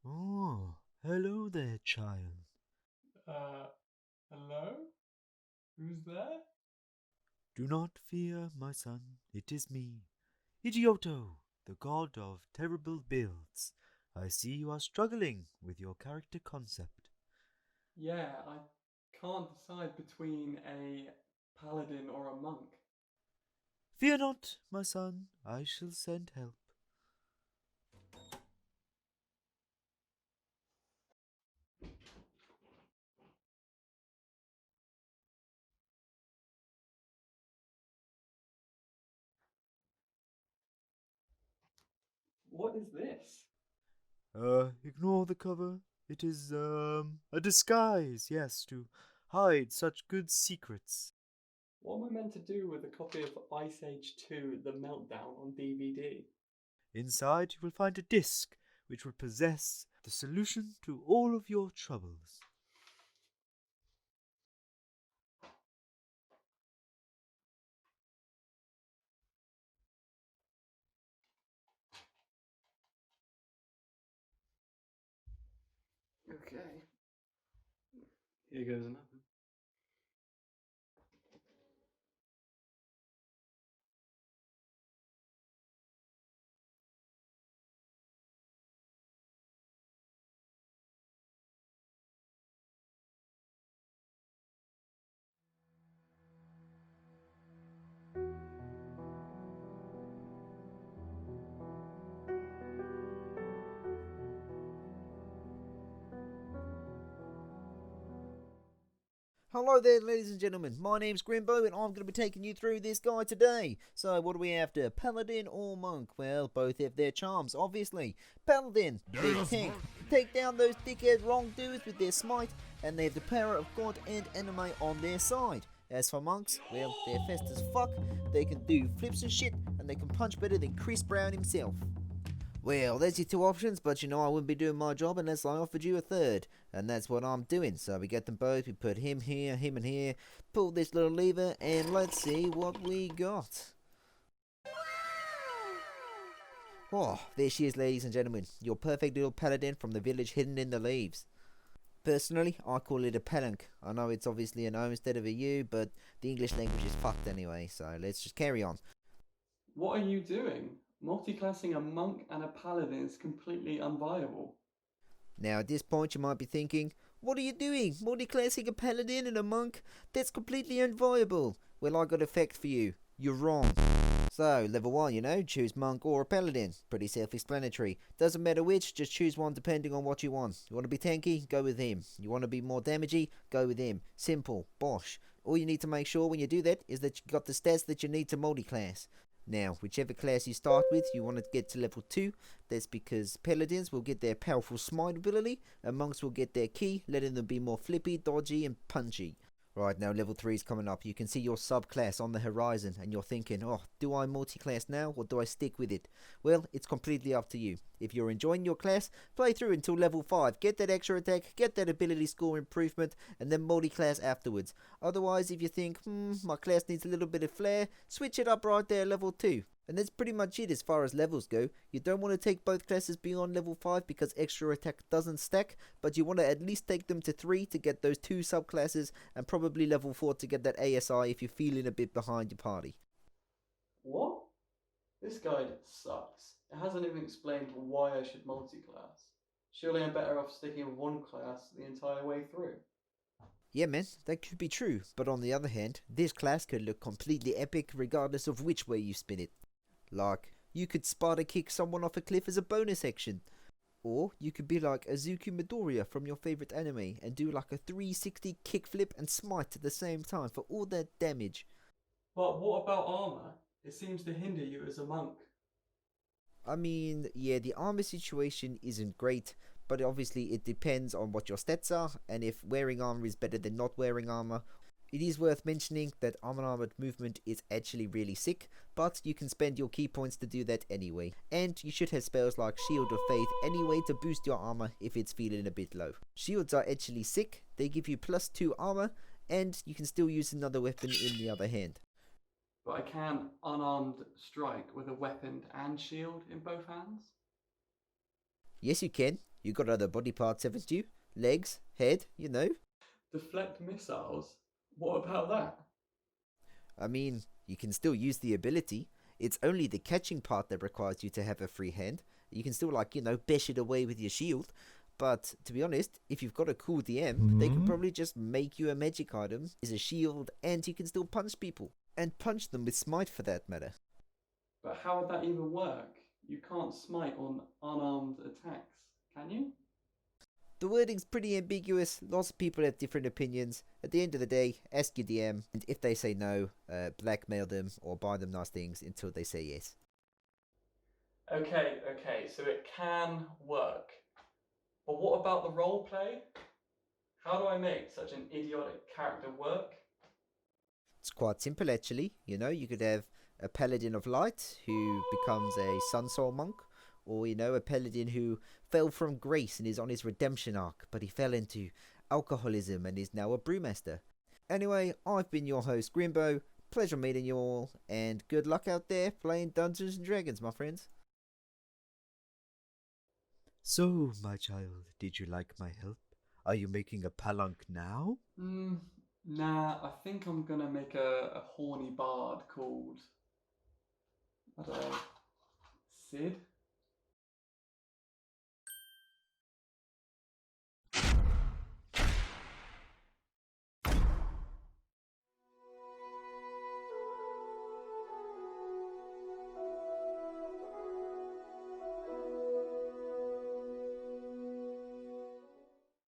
Oh, hello there, child. Uh, Hello? Who's there? Do not fear, my son, it is me, Idioto, the god of terrible builds. I see you are struggling with your character concept. Yeah, I can't decide between a paladin or a monk. Fear not, my son, I shall send help. What is this? Ignore the cover. It is, a disguise, yes, to hide such good secrets. What am I meant to do with a copy of Ice Age 2 The Meltdown on DVD? Inside you will find a disc which will possess the solution to all of your troubles. Okay, here goes nothing. Hello there, ladies and gentlemen. My name's Grimbo, and I'm going to be taking you through this guide today. So, what are we after? Paladin or Monk? Well, both have their charms, obviously. Paladin, big tank. Take down those dickhead wrongdoers with their smite, and they have the power of God and anime on their side. As for monks, well, they're fast as fuck. They can do flips and shit, and they can punch better than Chris Brown himself. Well, there's your two options, but you know I wouldn't be doing my job unless I offered you a third. And that's what I'm doing. So we get them both, we put him here, him in here, pull this little lever, and let's see what we got. Oh, there she is, ladies and gentlemen. Your perfect little paladin from the village hidden in the leaves. Personally, I call it a palank. I know it's obviously an O instead of a U, but the English language is fucked anyway, so let's just carry on. What are you doing? Multiclassing a monk and a paladin is completely unviable. Now, at this point, you might be thinking, what are you doing? Multi-classing a paladin and a monk? That's completely unviable. Well, I got a fact for you. You're wrong. So, level 1, choose monk or a paladin. Pretty self-explanatory. Doesn't matter which, just choose one depending on what you want. You want to be tanky? Go with him. You want to be more damagey? Go with him. Simple. Bosh. All you need to make sure when you do that is that you got the stats that you need to multi-class. Now, whichever class you start with, you want to get to level 2. That's because paladins will get their powerful smite ability, and monks will get their key, letting them be more flippy, dodgy, and punchy. Right, now level 3 is coming up. You can see your subclass on the horizon, and you're thinking, oh, do I multi-class now, or do I stick with it? Well, it's completely up to you. If you're enjoying your class, play through until level 5. Get that extra attack, get that ability score improvement, and then multi-class afterwards. Otherwise, if you think, my class needs a little bit of flair, switch it up right there level 2. And that's pretty much it as far as levels go. You don't want to take both classes beyond level 5 because extra attack doesn't stack, but you want to at least take them to 3 to get those 2 subclasses, and probably level 4 to get that ASI if you're feeling a bit behind your party. What? This guide sucks. It hasn't even explained why I should multi-class. Surely I'm better off sticking with one class the entire way through. Yeah, man, that could be true, but on the other hand, this class could look completely epic regardless of which way you spin it. Like, you could Sparta kick someone off a cliff as a bonus action. Or you could be like Azuki Midoriya from your favorite anime and do like a 360 kickflip and smite at the same time for all that damage. But what about armor? It seems to hinder you as a monk. I mean, yeah, the armor situation isn't great, but obviously it depends on what your stats are and if wearing armor is better than not wearing armor. It is worth mentioning that armored movement is actually really sick, but you can spend your key points to do that anyway. And you should have spells like Shield of Faith anyway to boost your armor if it's feeling a bit low. Shields are actually sick, they give you plus 2 armor, and you can still use another weapon in the other hand. But I can unarmed strike with a weapon and shield in both hands? Yes, you can. You got other body parts, haven't you? Legs, head, you know. Deflect missiles? What about that? I mean, you can still use the ability. It's only the catching part that requires you to have a free hand. You can still, like, bash it away with your shield. But to be honest, if you've got a cool DM, they could probably just make you a magic item, is a shield, and you can still punch people. And punch them with smite for that matter. But how would that even work? You can't smite on unarmed attacks, can you? The wording's pretty ambiguous. Lots of people have different opinions. At the end of the day, ask your DM, and if they say no, blackmail them or buy them nice things until they say yes. Okay, so it can work. But what about the roleplay? How do I make such an idiotic character work? It's quite simple actually. You could have a paladin of light who becomes a sun soul monk, or a paladin who fell from grace and is on his redemption arc, but he fell into alcoholism and is now a brewmaster. Anyway, I've been your host Grimbo. Pleasure meeting you all, and good luck out there playing Dungeons and Dragons, my friends. So, my child, did you like my help? Are you making a palunk now? Nah, I think I'm gonna make a horny bard called, I don't know, Sid?